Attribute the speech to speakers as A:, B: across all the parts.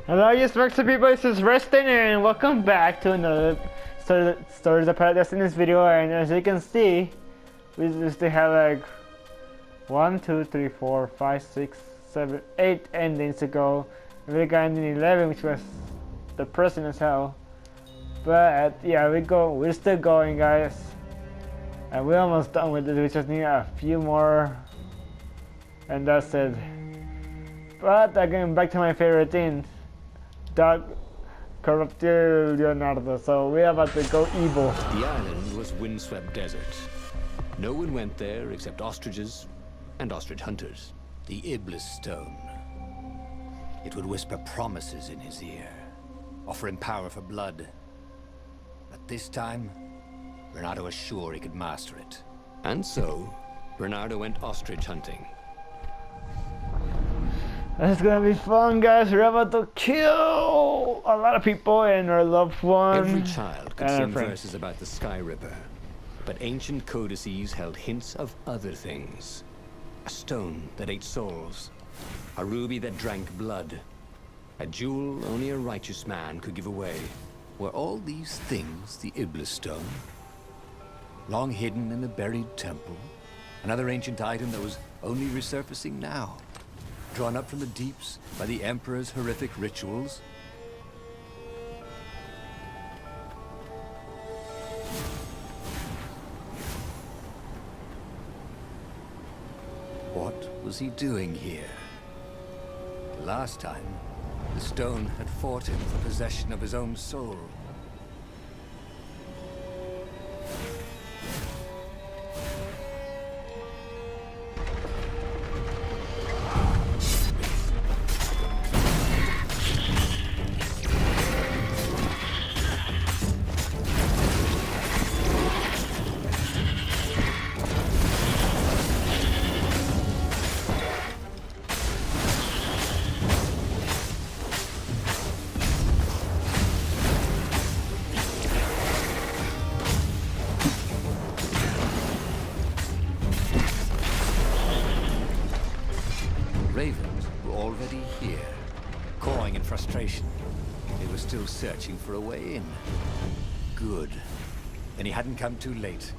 A: Hello, yes, back to people. This is Reston, and welcome back to another Stories of Destinies video. And as you can see, we still have like 1, 2, 3, 4, 5, 6, 7, 8 endings to go. We got ending 11, which was depressing as hell. But yeah, we're still going, guys, and we're almost done with it. We just need a few more, and that's it. But again, back to my favorite thing. Dark corrupted Leonardo, so we're about to go evil.
B: The island was windswept desert. No one went there except ostriches and ostrich hunters.
C: The Iblis Stone. It would whisper promises in his ear, offer him power for blood. But this time, Renato was sure he could master it.
B: And so, Renato went ostrich hunting.
A: It's gonna be fun, guys. We're about to kill a lot of people and our loved ones.
B: Every child could sing verses about the Sky Ripper, but ancient codices held hints of other things. A stone that ate souls, a ruby that drank blood, a jewel only a righteous man could give away.
C: Were all these things the Iblis Stone? Long hidden in a buried temple? Another ancient item that was only resurfacing now? Drawn up from the deeps by the Emperor's horrific rituals? What was he doing here? Last time, the stone had fought him for possession of his own soul. Ravens were already here, cawing in frustration. They were still searching for a way in. Good. Then he hadn't come too late.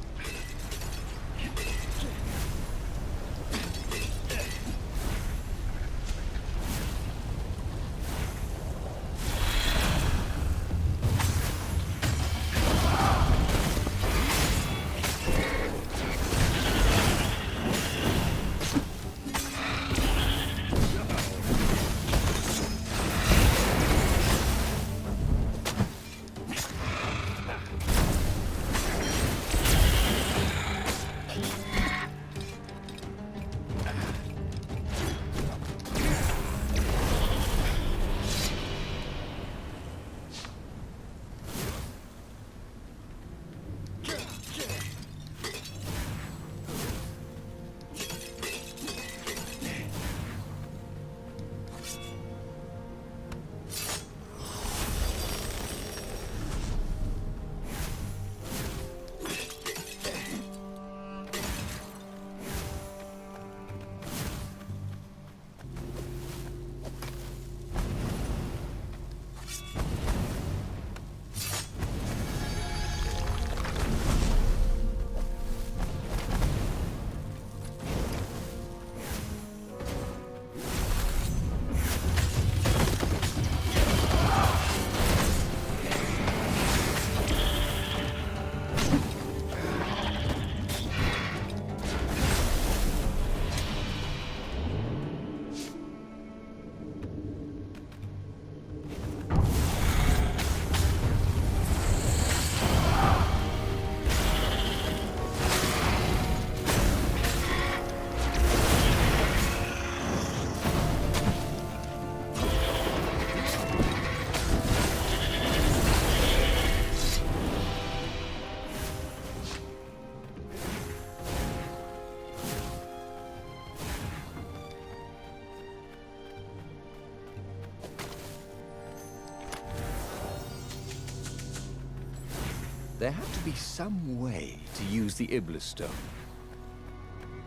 C: There had to be some way to use the Iblis Stone.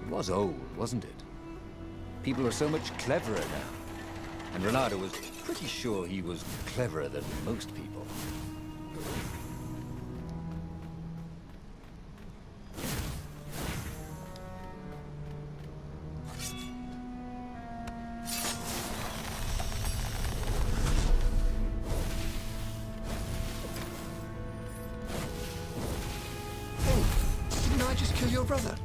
C: It was old, wasn't it? People are so much cleverer now. And Renato was pretty sure he was cleverer than most people.
B: Hey, didn't I just kill your brother?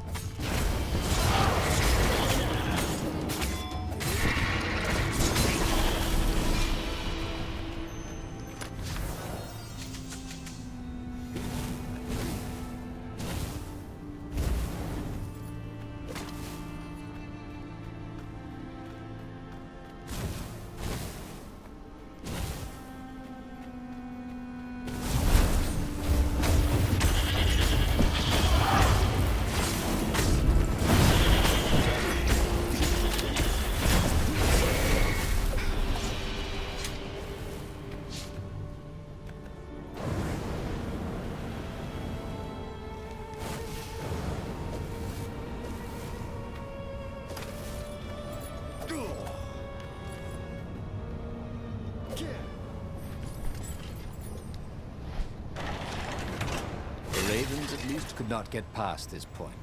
C: The Ravens at least could not get past this point.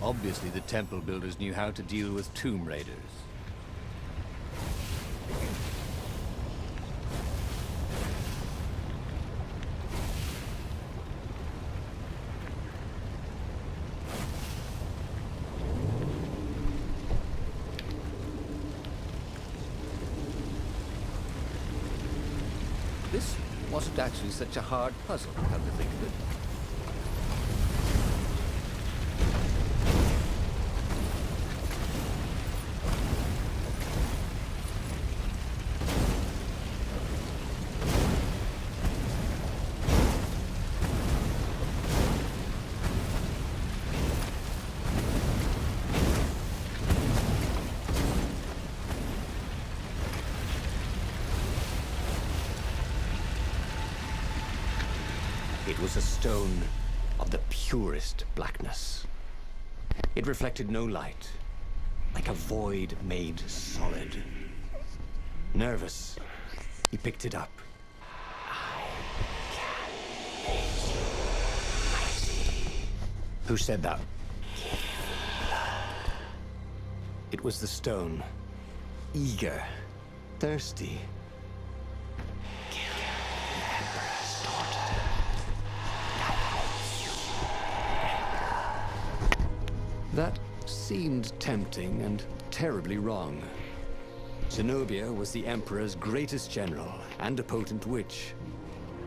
C: Obviously, the temple builders knew how to deal with tomb raiders. This wasn't actually such a hard puzzle, come to think of it.
B: It was a stone of the purest blackness. It reflected no light, like a void made solid. Nervous, he picked it up. Who said that? It was the stone. Eager, thirsty. That seemed tempting and terribly wrong. Zenobia was the Emperor's greatest general and a potent witch.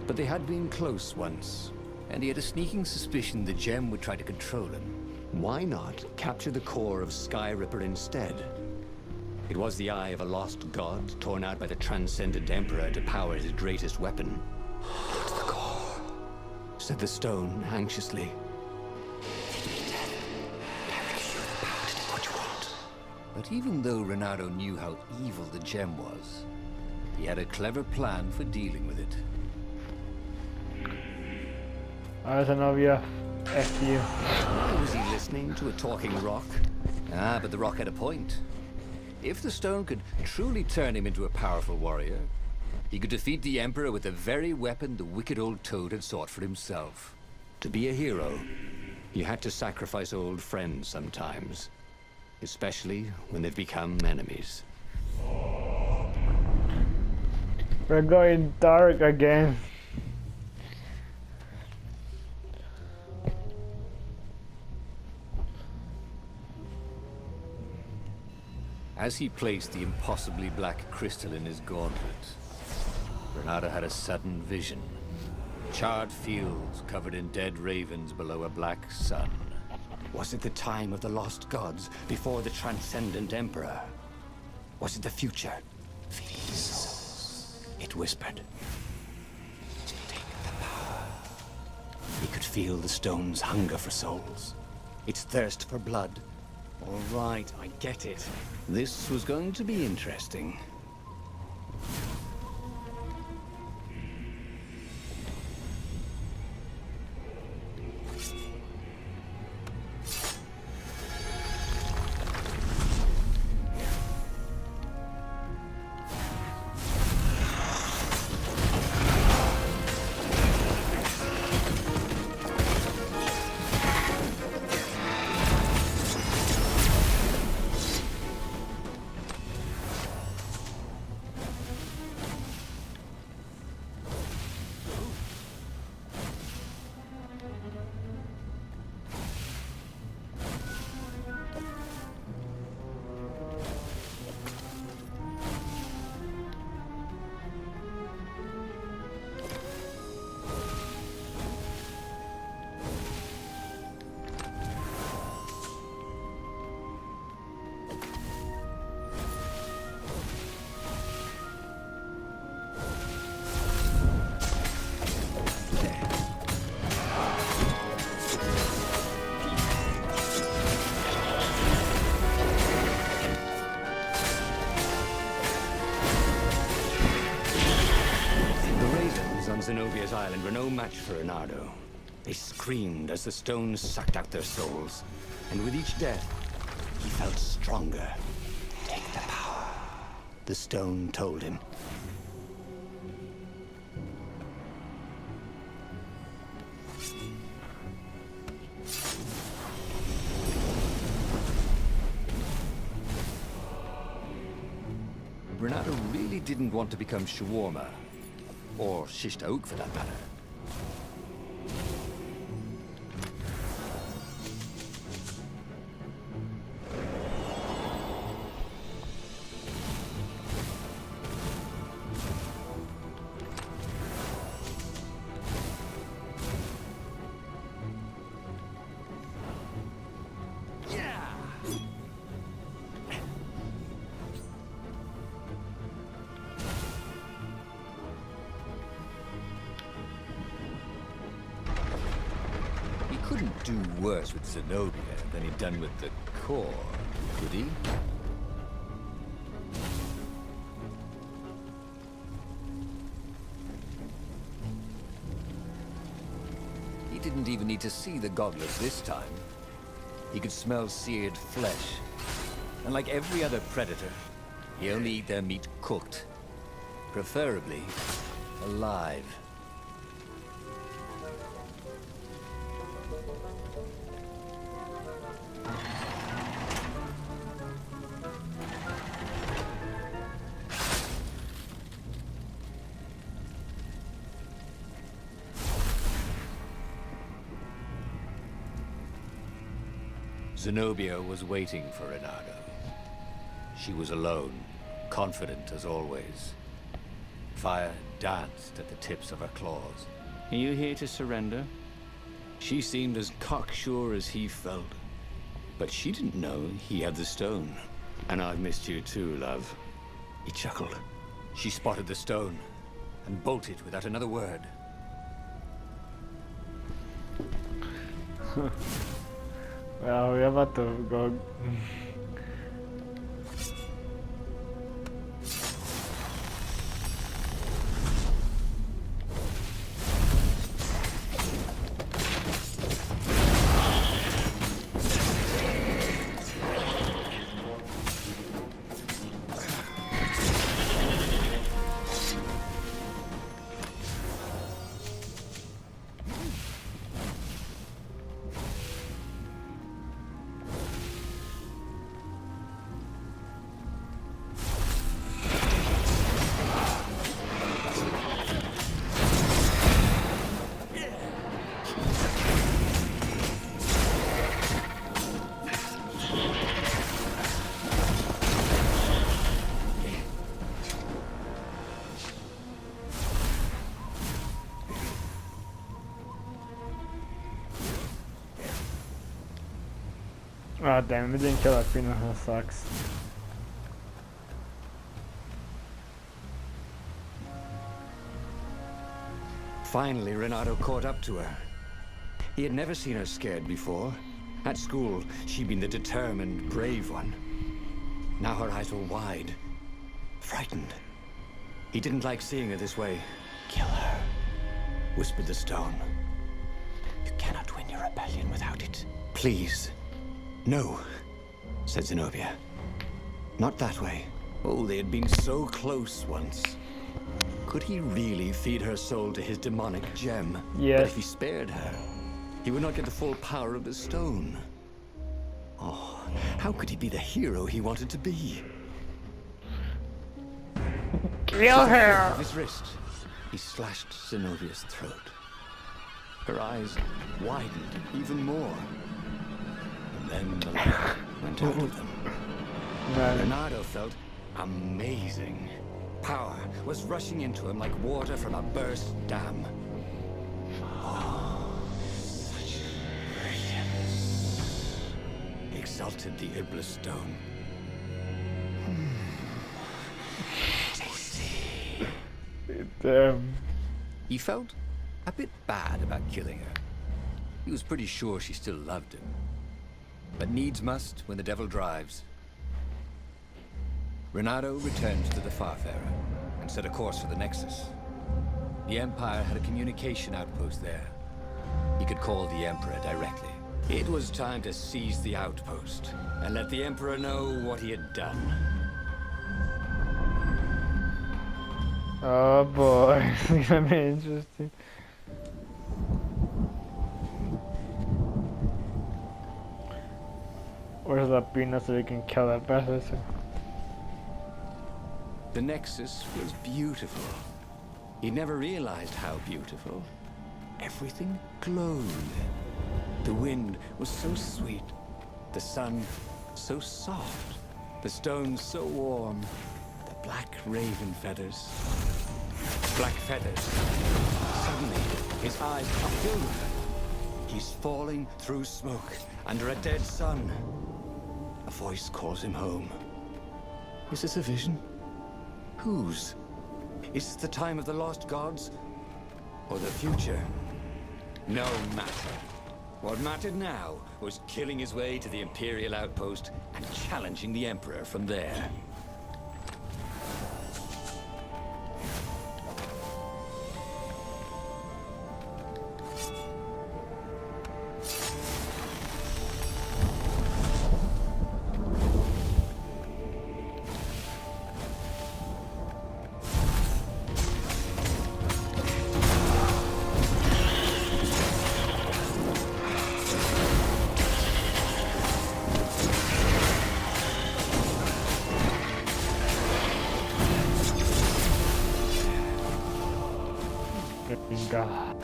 B: But they had been close once.
C: And he had a sneaking suspicion the gem would try to control him.
B: Why not capture the core of Sky Ripper instead? It was the eye of a lost god torn out by the transcendent Emperor to power his greatest weapon. It's the core, said the stone anxiously.
C: But even though Renato knew how evil the gem was, he had a clever plan for dealing with it.
A: Zenobia, F you.
B: Was he listening to a talking rock?
C: Ah, but the rock had a point. If the stone could truly turn him into a powerful warrior, he could defeat the Emperor with the very weapon the wicked old toad had sought for himself.
B: To be a hero, you had to sacrifice old friends sometimes. Especially when they've become enemies.
A: We're going dark again.
C: As he placed the impossibly black crystal in his gauntlet, Renato had a sudden vision. Charred fields covered in dead ravens below a black sun.
B: Was it the time of the lost gods before the transcendent Emperor? Was it the future? These souls, it whispered. Take the power. He could feel the stone's hunger for souls. Its thirst for blood. All right, I get it. This was going to be interesting. Zenobia's island were no match for Renato. They screamed as the stones sucked out their souls. And with each death, he felt stronger. Take the power, the stone told him.
C: Renato really didn't want to become shawarma, or shish taouk for that matter. Couldn't do worse with Zenobia than he'd done with the core, could he? He didn't even need to see the godless this time. He could smell seared flesh. And like every other predator, he only eat their meat cooked. Preferably alive. Zenobia was waiting for Renato. She was alone, confident as always. Fire danced at the tips of her claws.
B: Are you here to surrender? She seemed as cocksure as he felt. But she didn't know he had the stone. And I've missed you too, love. He chuckled.
C: She spotted the stone and bolted without another word.
A: Well, we're about to go. Oh damn, we didn't kill Aquino, that sucks.
B: Finally, Renato caught up to her. He had never seen her scared before. At school, she'd been the determined, brave one. Now her eyes were wide, frightened. He didn't like seeing her this way. Kill her, whispered the stone. You cannot win your rebellion without it. Please. No, said Zenobia. Not that way. Oh, they had been so close once. Could he really feed her soul to his demonic gem?
A: Yes.
B: But if he spared her, he would not get the full power of the stone. Oh, how could he be the hero he wanted to be?
A: Kill her!
B: With his wrist, he slashed Zenobia's throat. Her eyes widened even more. And then the light went out of them.
A: Man.
B: Renato felt amazing. Power was rushing into him like water from a burst dam. Oh, such brilliance. Exalted the Iblis Stone. Tasty.
C: He felt a bit bad about killing her. He was pretty sure she still loved him. But needs must when the devil drives. Renato returned to the Farfarer and set a course for the Nexus. The Empire had a communication outpost there. He could call the Emperor directly. It was time to seize the outpost and let the Emperor know what he had done.
A: Oh boy, it's gonna be interesting. Where's Lapina so we can kill that bastard?
C: The Nexus was beautiful. He never realized how beautiful. Everything glowed. The wind was so sweet. The sun so soft. The stones so warm. The black raven feathers. Black feathers. Suddenly, his eyes are filled with them. He's falling through smoke under a dead sun. A voice calls him home. Is this a vision? Whose? Is this the time of the lost gods? Or the future? No matter. What mattered now was killing his way to the Imperial outpost and challenging the Emperor from there.
A: God.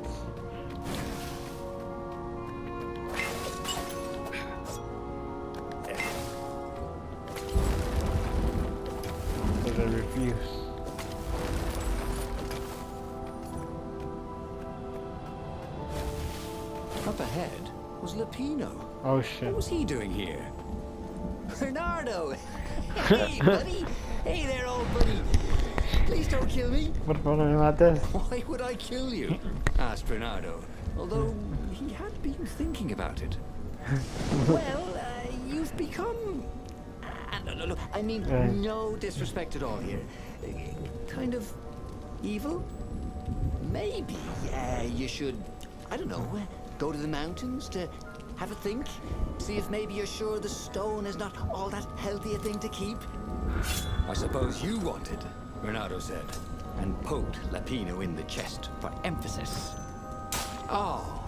A: But I refuse.
C: Up ahead was Lapino.
A: Oh shit.
C: What was he doing here? Renato! Hey, buddy! Hey there, old buddy! Please don't kill me!
A: What about something like this?
C: Why would I kill you? Asked Renato, although he had been thinking about it. Well, you've become... no, I mean, no disrespect at all here. Kind of evil? Maybe you should, I don't know, go to the mountains to have a think? See if maybe you're sure the stone is not all that healthy a thing to keep? I suppose you wanted, Renato said, and poked Lapino in the chest for emphasis. Oh,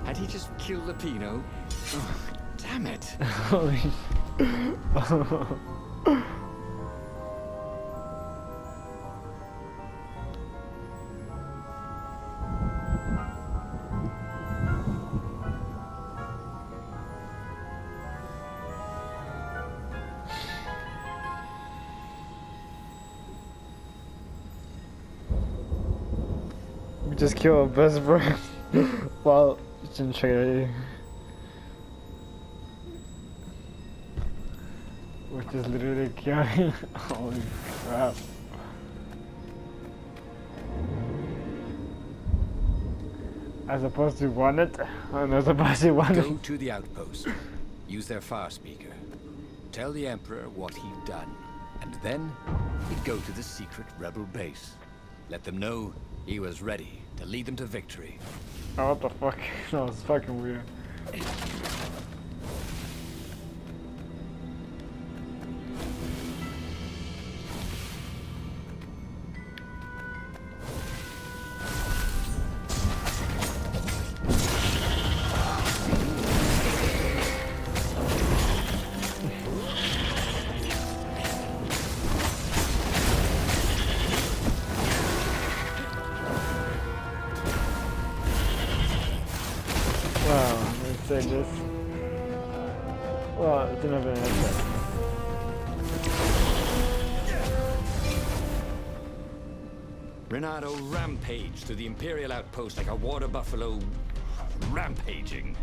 C: had he just killed Lapino? Oh, damn it.
A: Holy We just killed a best friend while concentrating. Which is literally killing. Holy crap. As opposed to want it, and as opposed to want it.
C: Go to the outpost. Use their fire speaker. Tell the Emperor what he'd done. And then he'd go to the secret rebel base. Let them know he was ready to lead them to victory.
A: Oh, what the fuck? That was fucking weird. Wow, let's say this. Well, it didn't have an answer.
C: Renato rampaged through the Imperial outpost like a water buffalo rampaging.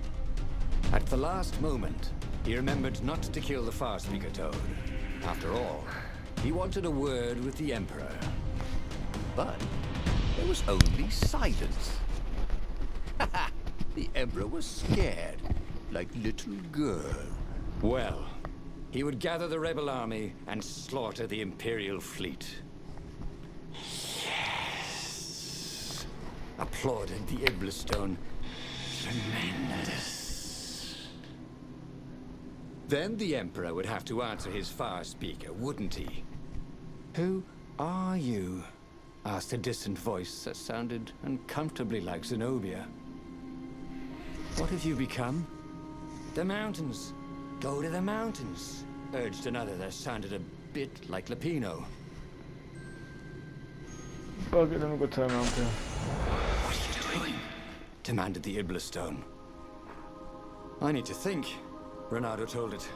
C: At the last moment, he remembered not to kill the fire speaker toad. After all, he wanted a word with the Emperor. But there was only silence. The Emperor was scared, like little girl. Well, he would gather the rebel army and slaughter the Imperial fleet. Yes. applauded the Iblis Stone. Tremendous. Then the Emperor would have to answer his far speaker, wouldn't he? Who are you? Asked a distant voice that sounded uncomfortably like Zenobia. What have you become? The mountains. Go to the mountains, urged another that sounded a bit like Lapino.
A: Okay, let me go to the mountain.
C: What are you doing? Demanded the Iblis Stone. I need to think, Renato told it.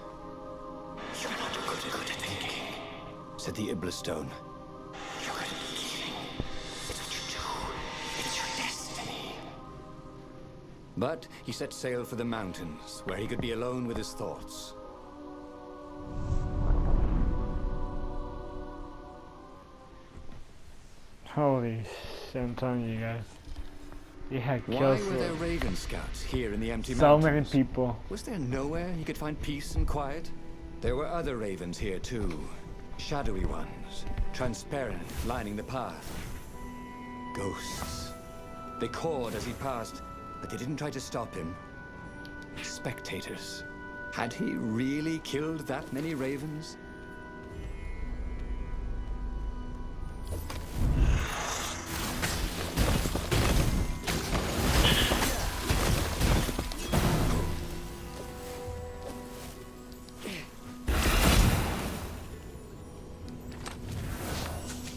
C: You're not good at thinking, said the Iblis Stone. You're good at believing. It's what you do. It's your destiny. But he set sail for the mountains, where he could be alone with his thoughts.
A: Holy shit, I'm telling you guys. He had
C: Why
A: killed
C: were there Raven Scouts here in the empty
A: so
C: mountains?
A: many people.
C: Was there nowhere he could find peace and quiet? There were other ravens here too. Shadowy ones, transparent, lining the path. Ghosts. They cawed as he passed, but they didn't try to stop him. Spectators. Had he really killed that many ravens?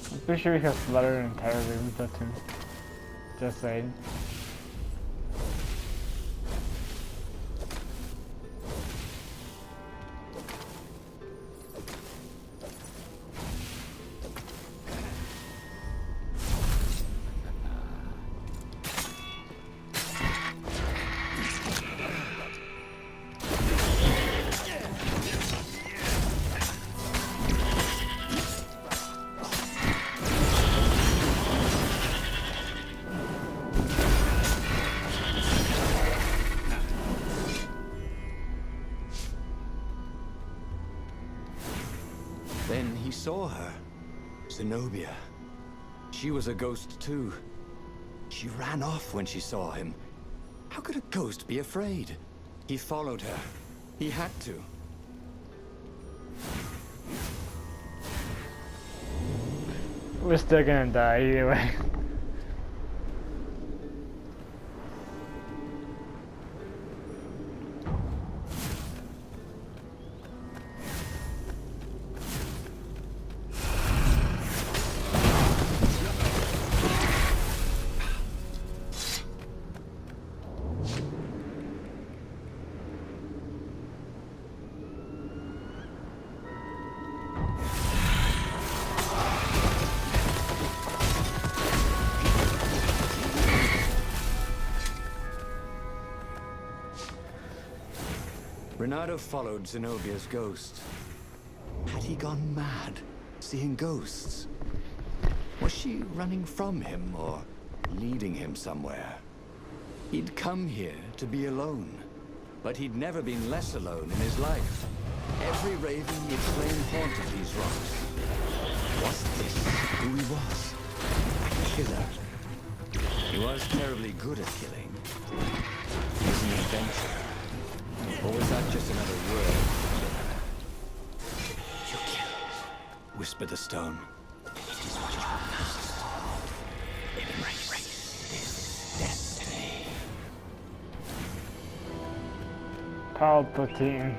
A: I'm pretty sure we can slaughter an entire Raven platoon. Just saying.
C: Then he saw her. Zenobia. She was a ghost too. She ran off when she saw him. How could a ghost be afraid? He followed her. He had to.
A: We're still gonna die either way.
C: Renato followed Zenobia's ghost. Had he gone mad, seeing ghosts? Was she running from him or leading him somewhere? He'd come here to be alone, but he'd never been less alone in his life. Every raven he'd slain haunted these rocks. Was this who he was? A killer. He was terribly good at killing. He was an adventurer. Or was that just another word for killer? You kill, whispered the stone. It is what you must. Embrace this destiny.
A: Palpatine.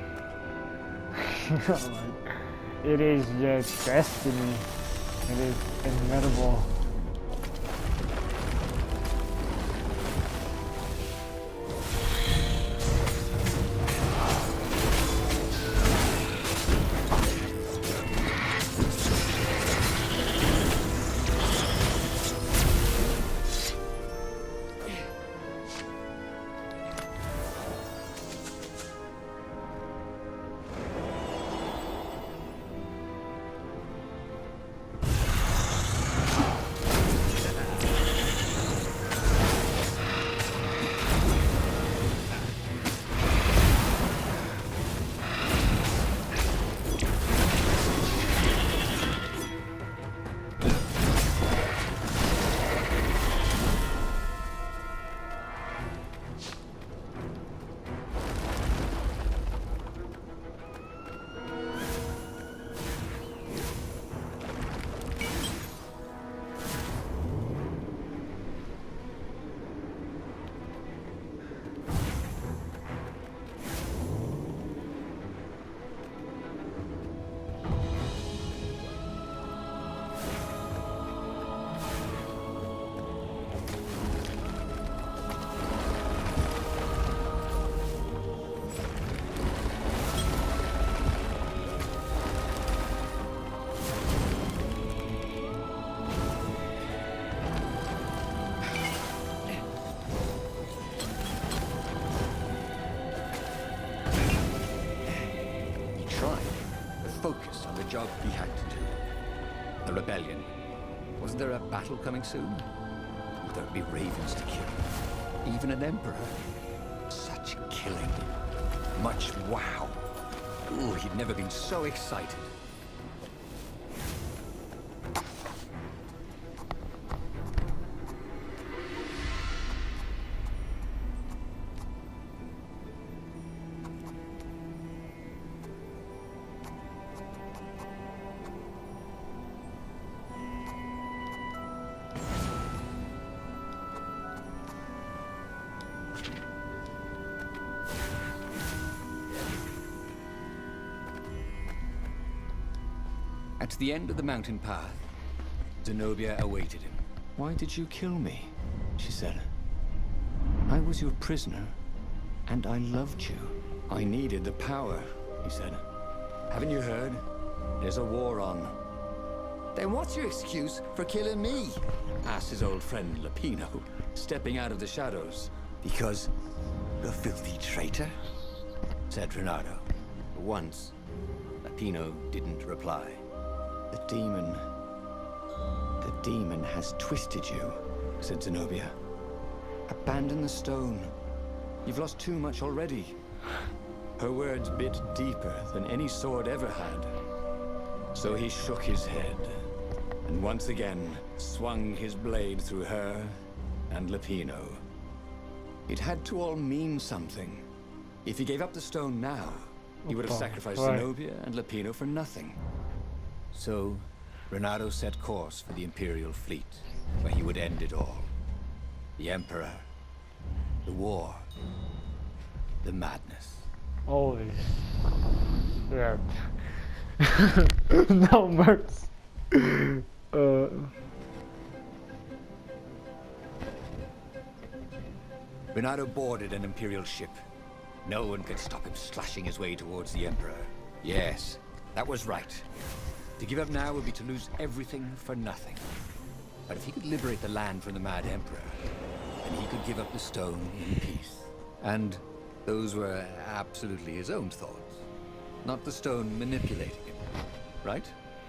A: It is just destiny. It is inevitable.
C: The rebellion. Wasn't there a battle coming soon? Would there be ravens to kill? Even an emperor? Such killing. Much wow. Ooh, he'd never been so excited. At the end of the mountain path, Zenobia awaited him.
B: Why did you kill me? She said. I was your prisoner, and I loved you.
C: I needed the power, he said. Haven't you heard? There's a war on. Then what's your excuse for killing me? Asked his old friend Lapino, stepping out of the shadows. Because you're a filthy traitor? Said Renato. For once, Lapino didn't reply. The demon has twisted you, said Zenobia. Abandon the stone. You've lost too much already. Her words bit deeper than any sword ever had. So he shook his head, and once again swung his blade through her and Lapino. It had to all mean something. If he gave up the stone now, he would have sacrificed Zenobia and Lapino for nothing. So, Renato set course for the Imperial fleet, where he would end it all. The Emperor, the war, the madness.
A: Holy shit. No mercy.
C: Renato boarded an Imperial ship. No one could stop him slashing his way towards the Emperor. Yes, that was right. To give up now would be to lose everything for nothing. But if he could liberate the land from the Mad Emperor, then he could give up the stone in peace. And those were absolutely his own thoughts, not the stone manipulating him, right?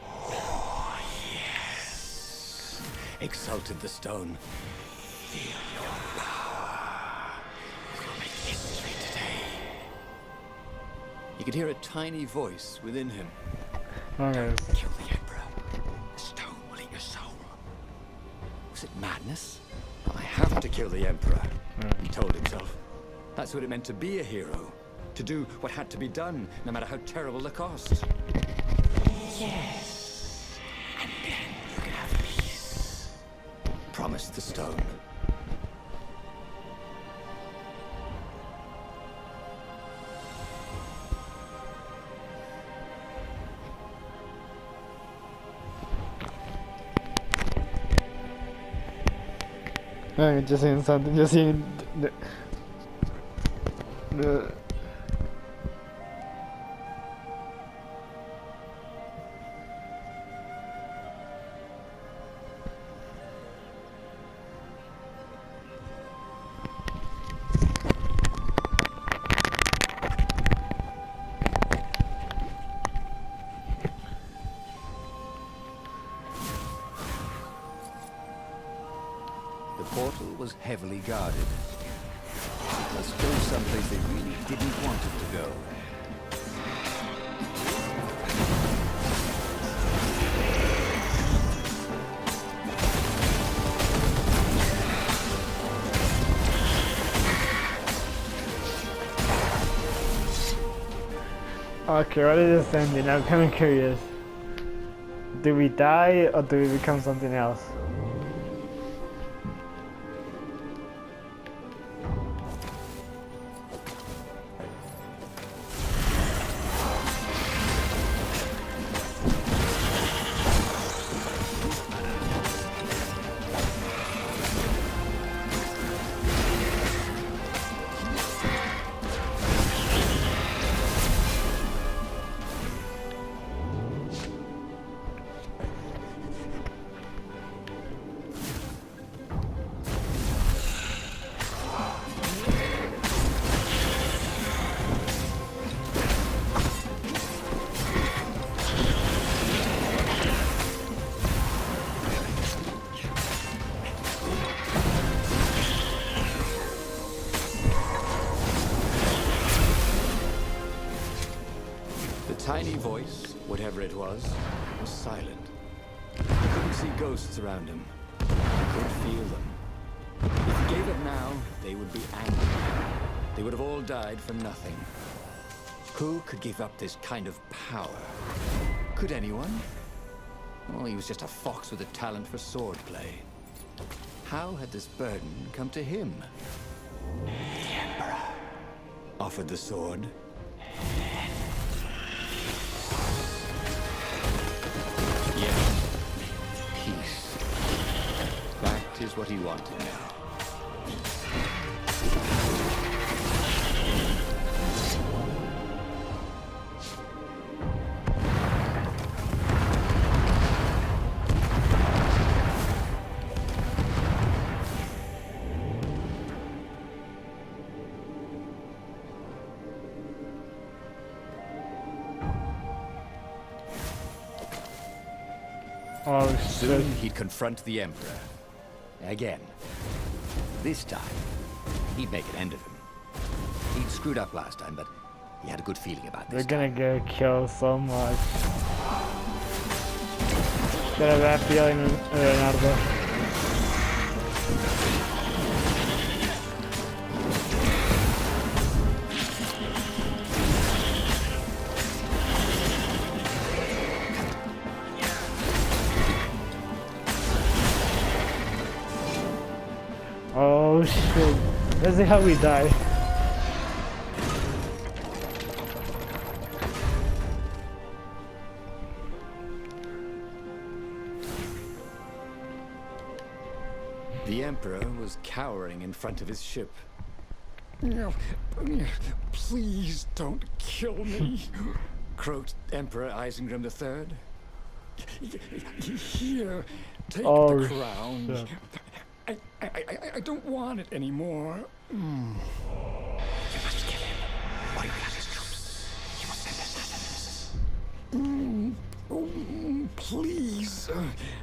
C: Oh, yes, exulted the stone. Feel your power. You'll make history today. He could hear a tiny voice within him.
A: Okay.
C: Kill the Emperor. The stone will eat your soul. Was it madness? I have to kill the Emperor, he told himself. That's what it meant to be a hero. To do what had to be done, no matter how terrible the cost. Yes. And then you can have peace. Promised the stone.
A: No, just saying something, just saying.
C: The portal was heavily guarded. It must go someplace they really didn't want it to go.
A: Okay, what is this ending? I'm kind of curious. Do we die or do we become something else?
C: tiny voice, whatever it was silent. He couldn't see ghosts around him. He could feel them. If he gave up now, they would be angry. They would have all died for nothing. Who could give up this kind of power? Could anyone? Oh, he was just a fox with a talent for swordplay. How had this burden come to him? The Emperor offered the sword. Yes, peace. That is what he wanted now.
A: Oh shit.
C: Soon he'd confront the Emperor. Again. This time, he'd make an end of him. He'd screwed up last time, but he had a good feeling about this.
A: They're gonna get killed so much. Got a bad feeling, Renato. Oh shit. Let's see how we die.
C: The Emperor was cowering in front of his ship.
D: Please don't kill me.
C: Croaked Emperor Isengrim III.
D: Here, take
A: Oh,
D: the crown.
A: shit.
D: I don't want it anymore.
C: You must kill him, or he will have his troops. He will send assassins.
D: Please,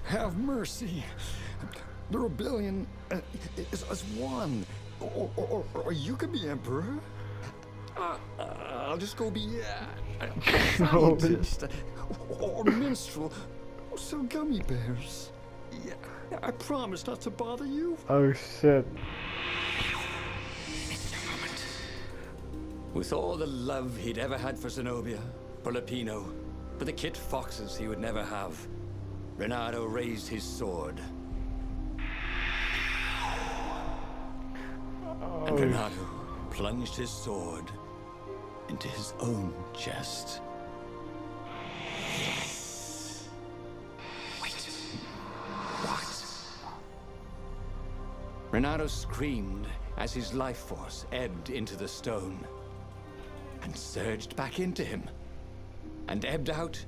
D: have mercy. The rebellion is won. Or you could be emperor. I'll just go be a scientist or minstrel or sell gummy bears. Yeah, I promise not to bother you.
A: Oh shit.
C: With all the love he'd ever had for Zenobia, for Lapino, for the kit foxes he would never have, Renato raised his sword. And Renato plunged his sword into his own chest. Wait. What? Renato screamed as his life force ebbed into the stone and surged back into him, and ebbed out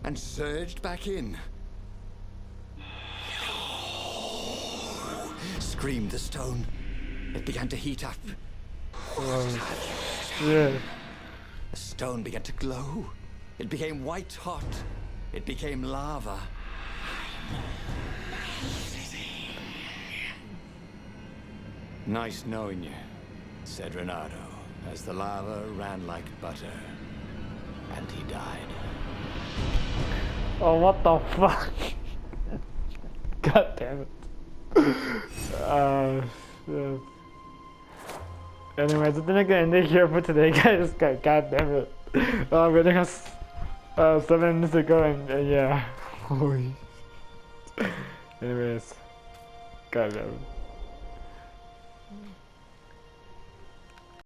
C: and surged back in. Screamed the stone. It began to heat up.
A: Yeah.
C: The stone began to glow. It became white hot. It became lava. Nice knowing you, said Renato, as the lava ran like butter. And he died.
A: Oh, what the fuck? God damn it. Shit. Anyways, I think I'm gonna end it here for today, guys. God damn it. We only have 7 minutes to go, and yeah. Holy. Anyways, God damn it.